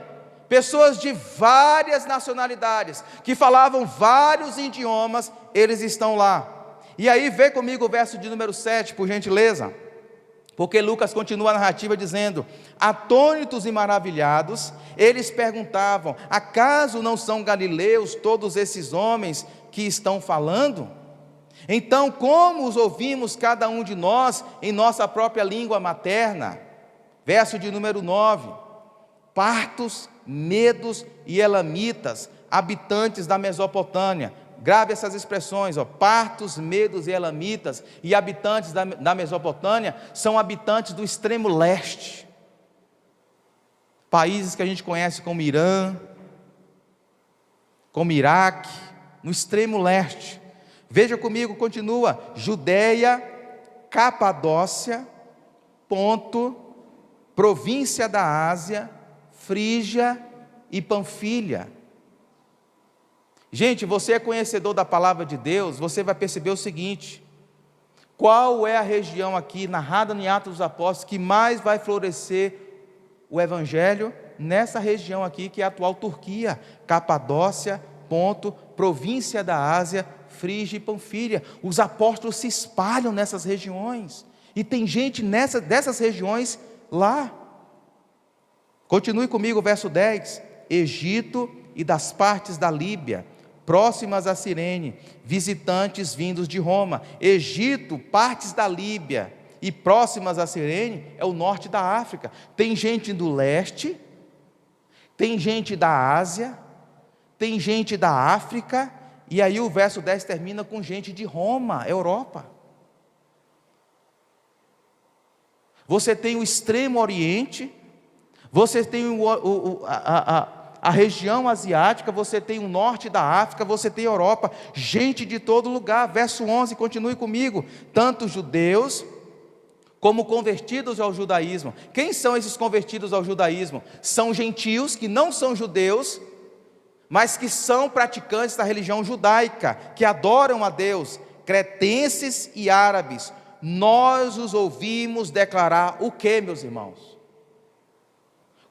Pessoas de várias nacionalidades, que falavam vários idiomas, eles estão lá. E aí vê comigo o verso de número 7, por gentileza. Porque Lucas continua a narrativa dizendo: atônitos e maravilhados, eles perguntavam: acaso não são galileus todos esses homens que estão falando? Então como os ouvimos cada um de nós em nossa própria língua materna? Verso de número 9: partos, medos e elamitas, habitantes da Mesopotâmia. Grave essas expressões, partos, medos e elamitas e habitantes da Mesopotâmia são habitantes do extremo leste, países que a gente conhece como Irã, como Iraque, no extremo leste. Veja comigo, continua: Judeia, Capadócia, Ponto, província da Ásia, Frígia e Panfilha. Gente, você é conhecedor da palavra de Deus, você vai perceber o seguinte: qual é a região aqui, narrada em Atos dos Apóstolos, que mais vai florescer o Evangelho? Nessa região aqui, que é a atual Turquia, Capadócia, Ponto, província da Ásia, Frígia e Panfilha. Os apóstolos se espalham nessas regiões, e tem gente dessas regiões lá. Continue comigo, verso 10: Egito e das partes da Líbia, próximas a Cirene, visitantes vindos de Roma. Egito, partes da Líbia e próximas a Cirene, é o norte da África. Tem gente do leste, tem gente da Ásia, tem gente da África, e aí o verso 10 termina com gente de Roma, Europa. Você tem o extremo oriente, você tem a região asiática, você tem o norte da África, você tem a Europa, gente de todo lugar. Verso 11, continue comigo: tanto judeus como convertidos ao judaísmo. Quem são esses convertidos ao judaísmo? São gentios que não são judeus, mas que são praticantes da religião judaica, que adoram a Deus, cretenses e árabes. Nós os ouvimos declarar o que, meus irmãos?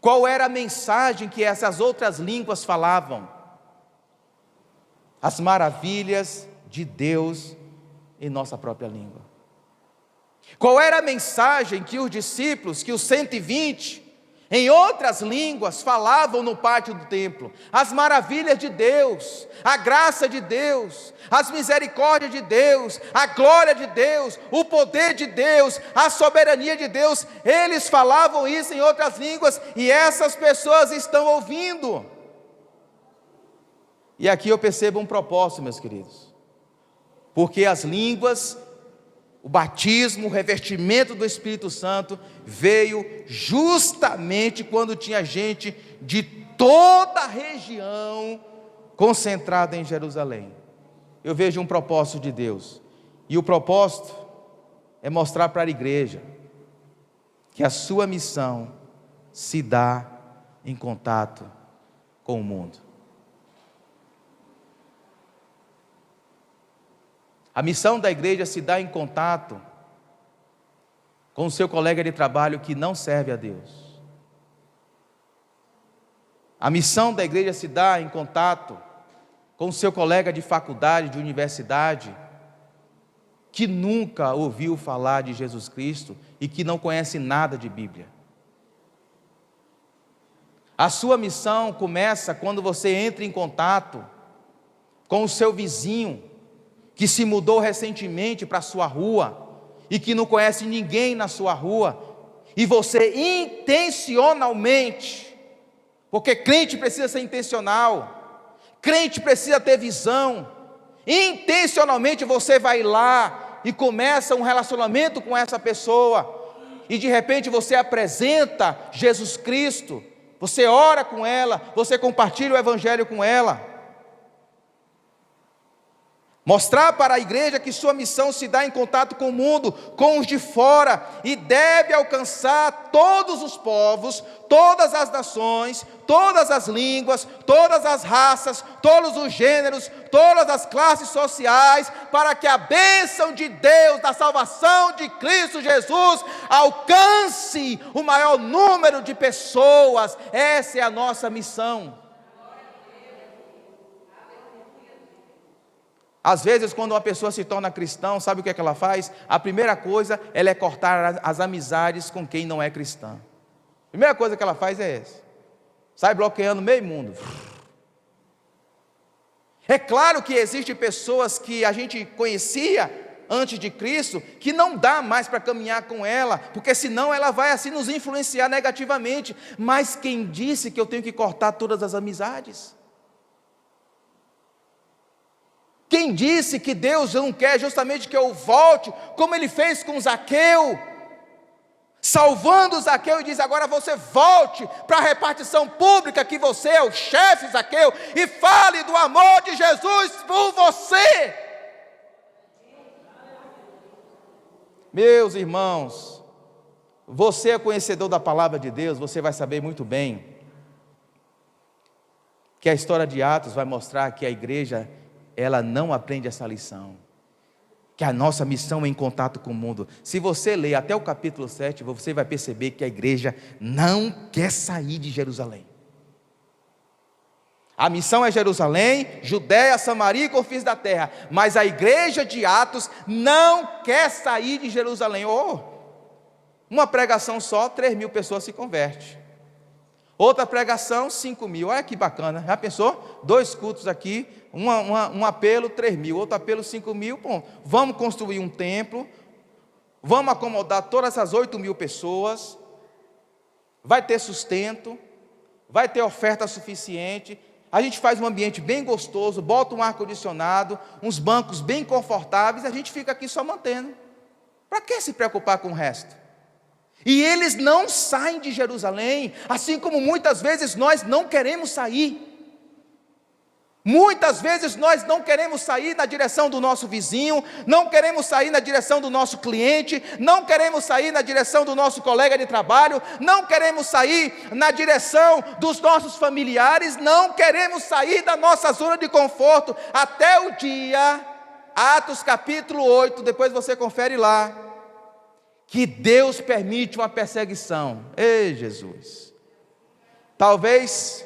Qual era a mensagem que essas outras línguas falavam? As maravilhas de Deus em nossa própria língua. Qual era a mensagem que os discípulos, que os 120, em outras línguas, falavam no pátio do templo? As maravilhas de Deus, a graça de Deus, as misericórdias de Deus, a glória de Deus, o poder de Deus, a soberania de Deus. Eles falavam isso em outras línguas, e essas pessoas estão ouvindo. E aqui eu percebo um propósito, meus queridos, porque as línguas, o batismo, o revestimento do Espírito Santo veio justamente quando tinha gente de toda a região concentrada em Jerusalém. Eu vejo um propósito de Deus, e o propósito é mostrar para a igreja que a sua missão se dá em contato com o mundo. A missão da igreja se dá em contato com o seu colega de trabalho que não serve a Deus. A missão da igreja se dá em contato com o seu colega de faculdade, de universidade, que nunca ouviu falar de Jesus Cristo e que não conhece nada de Bíblia. A sua missão começa quando você entra em contato com o seu vizinho, que se mudou recentemente para a sua rua, e que não conhece ninguém na sua rua, e você intencionalmente, porque crente precisa ser intencional, crente precisa ter visão, intencionalmente você vai lá e começa um relacionamento com essa pessoa, e de repente você apresenta Jesus Cristo, você ora com ela, você compartilha o evangelho com ela. Mostrar para a igreja que sua missão se dá em contato com o mundo, com os de fora, e deve alcançar todos os povos, todas as nações, todas as línguas, todas as raças, todos os gêneros, todas as classes sociais, para que a bênção de Deus, da salvação de Cristo Jesus, alcance o maior número de pessoas. Essa é a nossa missão. Às vezes, quando uma pessoa se torna cristão, sabe o que é que ela faz? A primeira coisa, ela é cortar as amizades com quem não é cristã. A primeira coisa que ela faz é essa. Sai bloqueando meio mundo. É claro que existem pessoas que a gente conhecia antes de Cristo, que não dá mais para caminhar com ela, porque senão ela vai assim nos influenciar negativamente. Mas quem disse que eu tenho que cortar todas as amizades? Quem disse que Deus não quer justamente que eu volte, como Ele fez com Zaqueu, salvando Zaqueu, e diz: agora você volte para a repartição pública, que você é o chefe, Zaqueu, e fale do amor de Jesus por você. Meus irmãos, você é conhecedor da palavra de Deus, você vai saber muito bem que a história de Atos vai mostrar que a igreja, ela não aprende essa lição, que a nossa missão é em contato com o mundo. Se você ler até o capítulo 7, você vai perceber que a igreja não quer sair de Jerusalém. A missão é Jerusalém, Judéia, Samaria e confins da terra, mas a igreja de Atos não quer sair de Jerusalém. Uma pregação só, 3.000 pessoas se convertem. Outra pregação, 5.000, olha que bacana, já pensou? 2 cultos aqui, um apelo, 3.000, outro apelo, 5.000, bom, vamos construir um templo, vamos acomodar todas essas 8.000 pessoas, vai ter sustento, vai ter oferta suficiente, a gente faz um ambiente bem gostoso, bota um ar-condicionado, uns bancos bem confortáveis, a gente fica aqui só mantendo. Para que se preocupar com o resto? E eles não saem de Jerusalém, assim como muitas vezes nós não queremos sair. Muitas vezes nós não queremos sair na direção do nosso vizinho, não queremos sair na direção do nosso cliente, não queremos sair na direção do nosso colega de trabalho, não queremos sair na direção dos nossos familiares, não queremos sair da nossa zona de conforto, até o dia, Atos capítulo 8, depois você confere lá, que Deus permite uma perseguição. Ei, Jesus! Talvez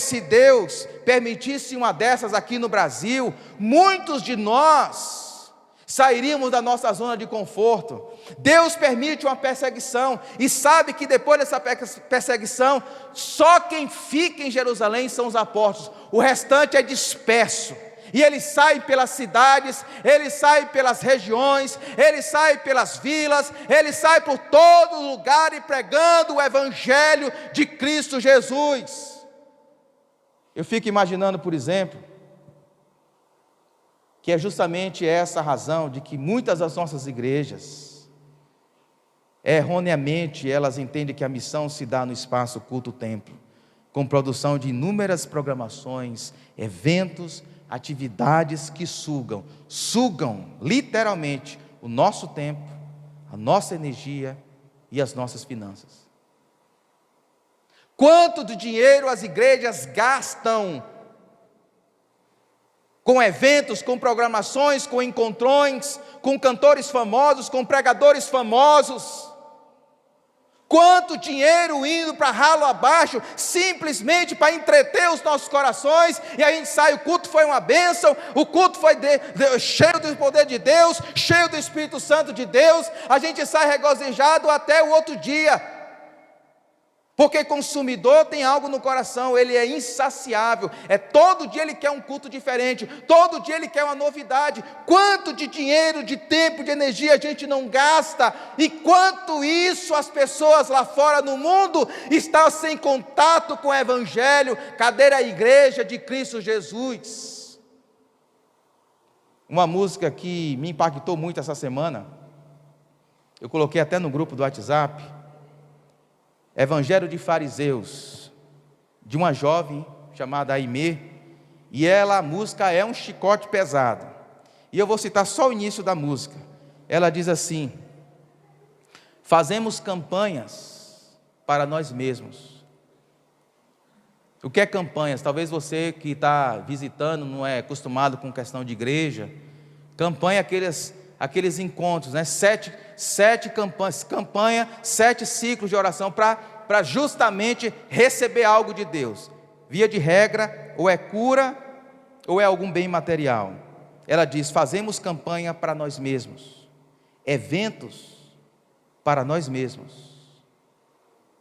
se Deus permitisse uma dessas aqui no Brasil, muitos de nós sairíamos da nossa zona de conforto. Deus permite uma perseguição, e sabe que depois dessa perseguição, só quem fica em Jerusalém são os apóstolos, o restante é disperso. E ele sai pelas cidades, ele sai pelas regiões, ele sai pelas vilas, ele sai por todo lugar e pregando o evangelho de Cristo Jesus. Eu fico imaginando, por exemplo, que é justamente essa a razão de que muitas das nossas igrejas, erroneamente, elas entendem que a missão se dá no espaço culto-templo, com produção de inúmeras programações, eventos, atividades que sugam literalmente o nosso tempo, a nossa energia e as nossas finanças. Quanto de dinheiro as igrejas gastam com eventos, com programações, com encontrões, com cantores famosos, com pregadores famosos? Quanto dinheiro indo para ralo abaixo, simplesmente para entreter os nossos corações, e a gente sai, o culto foi uma bênção, o culto foi cheio do poder de Deus, cheio do Espírito Santo de Deus, a gente sai regozijado até o outro dia, porque consumidor tem algo no coração, ele é insaciável, todo dia ele quer um culto diferente, todo dia ele quer uma novidade. Quanto de dinheiro, de tempo, de energia a gente não gasta, e quanto isso as pessoas lá fora no mundo estão sem contato com o evangelho. Cadê a igreja de Cristo Jesus? Uma música que me impactou muito essa semana, eu coloquei até no grupo do WhatsApp, Evangelho de Fariseus, de uma jovem chamada Aimee, e a música é um chicote pesado. E eu vou citar só o início da música. Ela diz assim: fazemos campanhas para nós mesmos. O que é campanhas? Talvez você que está visitando não é acostumado com questão de igreja. Campanha é aqueles encontros, né? Sete campanhas, 7 ciclos de oração para justamente receber algo de Deus. Via de regra, ou é cura, ou é algum bem material. Ela diz: fazemos campanha para nós mesmos, eventos para nós mesmos,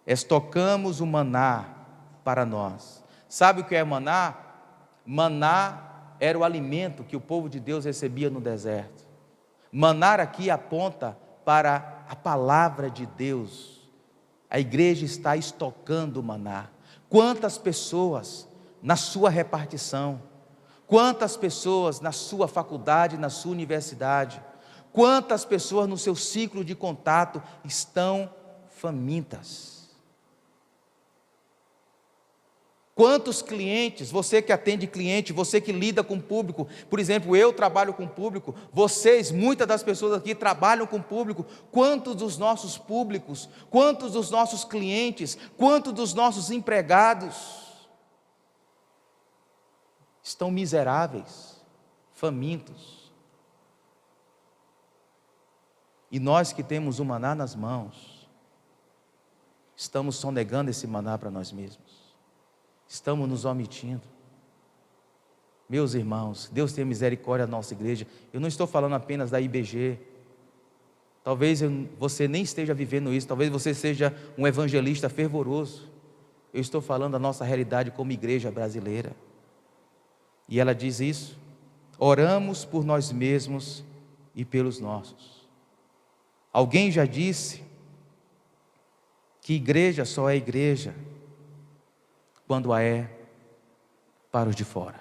estocamos o maná para nós. Sabe o que é maná? Maná era o alimento que o povo de Deus recebia no deserto. Maná aqui aponta para a palavra de Deus. A igreja está estocando o maná. Quantas pessoas na sua repartição, quantas pessoas na sua faculdade, na sua universidade, quantas pessoas no seu ciclo de contato estão famintas? Quantos clientes, você que atende cliente, você que lida com público, por exemplo, eu trabalho com público, vocês, muitas das pessoas aqui trabalham com público. Quantos dos nossos públicos, quantos dos nossos clientes, quantos dos nossos empregados estão miseráveis, famintos? E nós que temos o maná nas mãos, estamos sonegando esse maná para nós mesmos. Estamos nos omitindo. Meus irmãos, Deus tenha misericórdia da nossa igreja. Eu não estou falando apenas da IBG. Talvez você nem esteja vivendo isso. Talvez você seja um evangelista fervoroso. Eu estou falando da nossa realidade como igreja brasileira. E ela diz isso: oramos por nós mesmos e pelos nossos. Alguém já disse que igreja só é igreja quando a é para os de fora.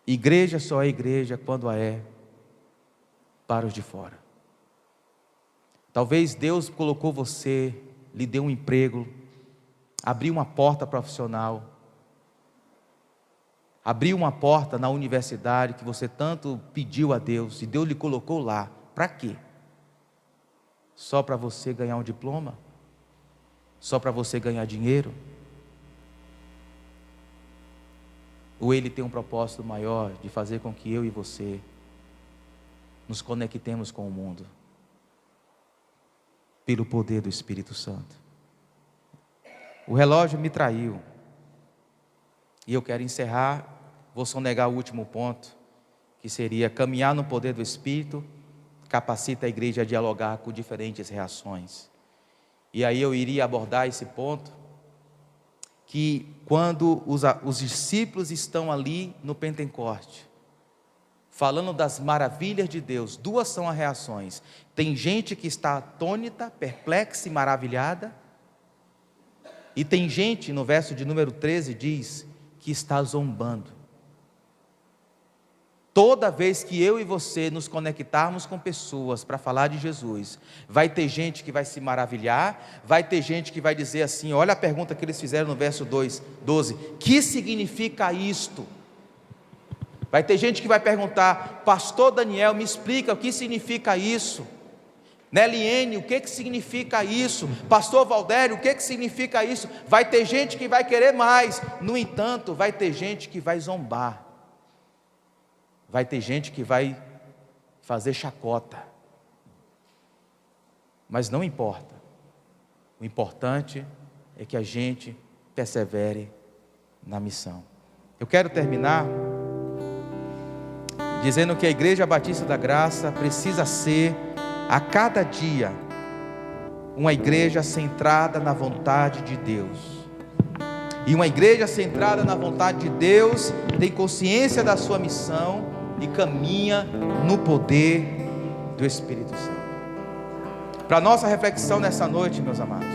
Igreja só é igreja quando a é para os de fora. Talvez Deus colocou você, lhe deu um emprego, abriu uma porta profissional, abriu uma porta na universidade que você tanto pediu a Deus, e Deus lhe colocou lá. Para quê? Só para você ganhar um diploma? Só para você ganhar dinheiro? Ou Ele tem um propósito maior de fazer com que eu e você nos conectemos com o mundo pelo poder do Espírito Santo? O relógio me traiu e eu quero encerrar. Vou sonegar o último ponto, que seria: caminhar no poder do Espírito capacita a igreja a dialogar com diferentes reações. E aí eu iria abordar esse ponto, que quando os discípulos estão ali no Pentecoste, falando das maravilhas de Deus, duas são as reações. Tem gente que está atônita, perplexa e maravilhada, e tem gente, no verso de número 13 diz, que está zombando. Toda vez que eu e você nos conectarmos com pessoas para falar de Jesus, vai ter gente que vai se maravilhar, vai ter gente que vai dizer assim: olha a pergunta que eles fizeram no verso 12: que significa isto? Vai ter gente que vai perguntar: pastor Daniel, me explica o que significa isso. Neliene, o que significa isso? Pastor Valdério, o que significa isso? Vai ter gente que vai querer mais. No entanto, vai ter gente que vai zombar. Vai ter gente que vai fazer chacota. Mas não importa. O importante é que a gente persevere na missão. Eu quero terminar dizendo que a Igreja Batista da Graça precisa ser, a cada dia, uma igreja centrada na vontade de Deus. E uma igreja centrada na vontade de Deus tem consciência da sua missão e caminha no poder do Espírito Santo. Para a nossa reflexão nessa noite, meus amados,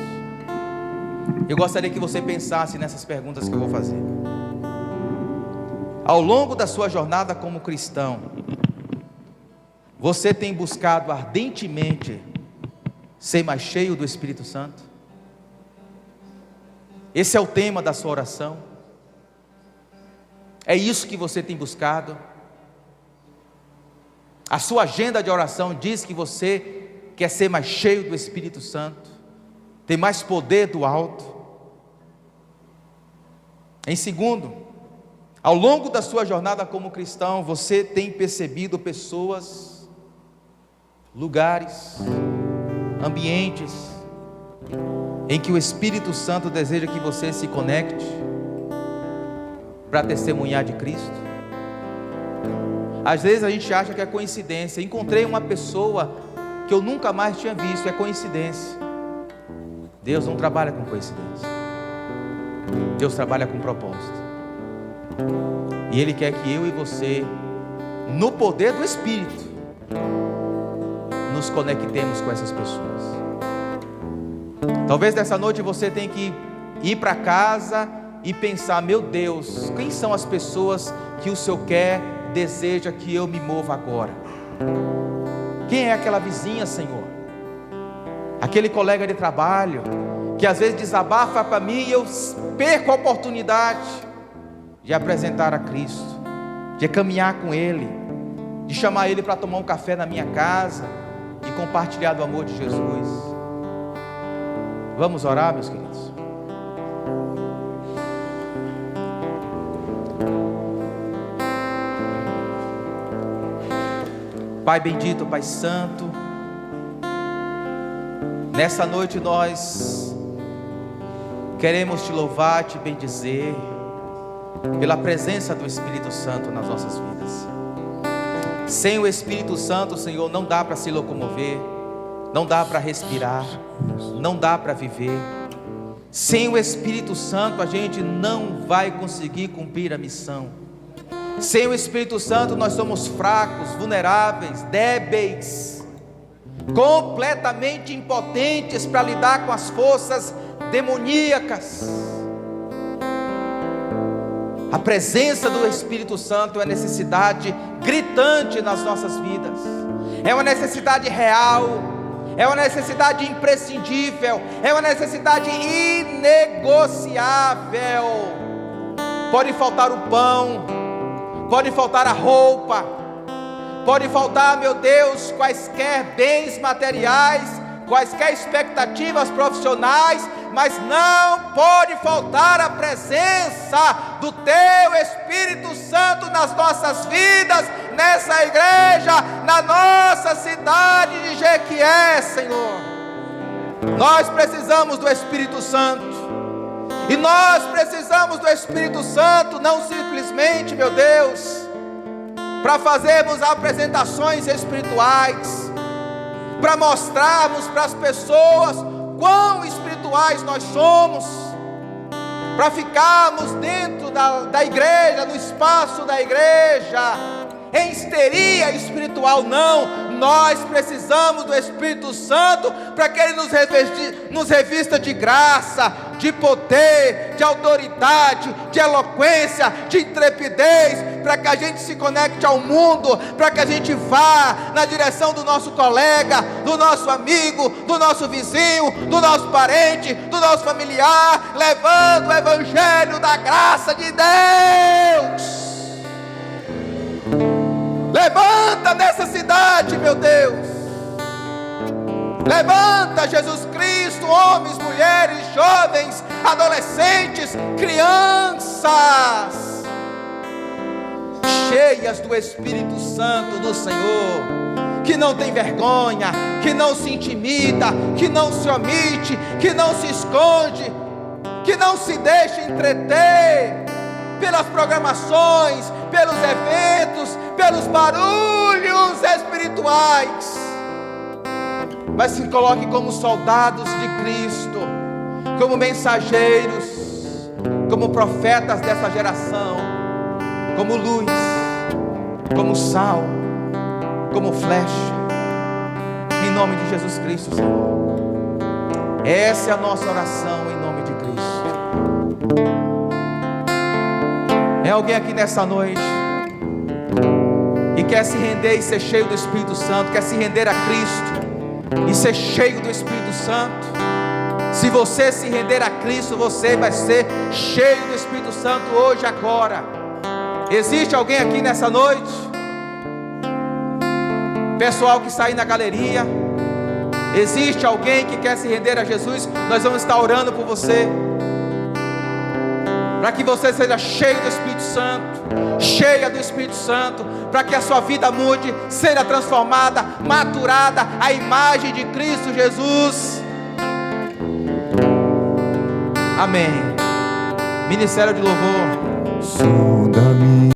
eu gostaria que você pensasse nessas perguntas que eu vou fazer. Ao longo da sua jornada como cristão, você tem buscado ardentemente ser mais cheio do Espírito Santo? Esse é o tema da sua oração? É isso que você tem buscado? A sua agenda de oração diz que você quer ser mais cheio do Espírito Santo, ter mais poder do alto? Em segundo, ao longo da sua jornada como cristão, você tem percebido pessoas, lugares, ambientes em que o Espírito Santo deseja que você se conecte para testemunhar de Cristo? Às vezes a gente acha que é coincidência. Encontrei uma pessoa que eu nunca mais tinha visto, é coincidência. Deus não trabalha com coincidência. Deus trabalha com propósito. E Ele quer que eu e você, no poder do Espírito, nos conectemos com essas pessoas. Talvez nessa noite você tenha que ir para casa e pensar: meu Deus, quem são as pessoas que o Senhor quer, deseja que eu me mova agora? Quem é aquela vizinha, Senhor? Aquele colega de trabalho que às vezes desabafa para mim e eu perco a oportunidade de apresentar a Cristo, de caminhar com Ele, de chamar Ele para tomar um café na minha casa e compartilhar do amor de Jesus. Vamos orar, meus queridos? Pai bendito, Pai santo, nessa noite nós queremos Te louvar, Te bendizer pela presença do Espírito Santo nas nossas vidas. Sem o Espírito Santo, Senhor, não dá para se locomover, não dá para respirar, não dá para viver. Sem o Espírito Santo a gente não vai conseguir cumprir a missão. Sem o Espírito Santo nós somos fracos, vulneráveis, débeis, completamente impotentes para lidar com as forças demoníacas. A presença do Espírito Santo é uma necessidade gritante nas nossas vidas, é uma necessidade real, é uma necessidade imprescindível, é uma necessidade inegociável. Pode faltar o pão, pode faltar a roupa, pode faltar, meu Deus, quaisquer bens materiais, quaisquer expectativas profissionais, mas não pode faltar a presença do Teu Espírito Santo nas nossas vidas, nessa igreja, na nossa cidade de Jequié, Senhor. Nós precisamos do Espírito Santo, e nós precisamos do Espírito Santo não simplesmente, meu Deus, para fazermos apresentações espirituais, para mostrarmos para as pessoas quão espirituais nós somos, para ficarmos dentro da igreja, no espaço da igreja, em histeria espiritual. Não, nós precisamos do Espírito Santo para que Ele nos revista de graça, de poder, de autoridade, de eloquência, de intrepidez, para que a gente se conecte ao mundo, para que a gente vá na direção do nosso colega, do nosso amigo, do nosso vizinho, do nosso parente, do nosso familiar, levando o evangelho da graça de Deus. Levanta nessa cidade, meu Deus. Levanta, Jesus Cristo, homens, mulheres, jovens, adolescentes, crianças, cheias do Espírito Santo do Senhor, que não tem vergonha, que não se intimida, que não se omite, que não se esconde, que não se deixa entreter pelas programações, pelos eventos, pelos barulhos espirituais, mas se coloque como soldados de Cristo, como mensageiros, como profetas dessa geração, como luz, como sal, como flecha, em nome de Jesus Cristo, Senhor. Essa é a nossa oração em nome de Cristo. É alguém aqui nessa noite e quer se render e ser cheio do Espírito Santo, quer se render a Cristo, e ser cheio do Espírito Santo. Se você se render a Cristo, você vai ser cheio do Espírito Santo hoje, agora. Existe alguém aqui nessa noite? Pessoal que está aí na galeria, existe alguém que quer se render a Jesus? Nós vamos estar orando por você, para que você seja cheio do Espírito Santo, cheia do Espírito Santo, para que a sua vida mude, seja transformada, maturada à imagem de Cristo Jesus. Amém. Ministério de Louvor.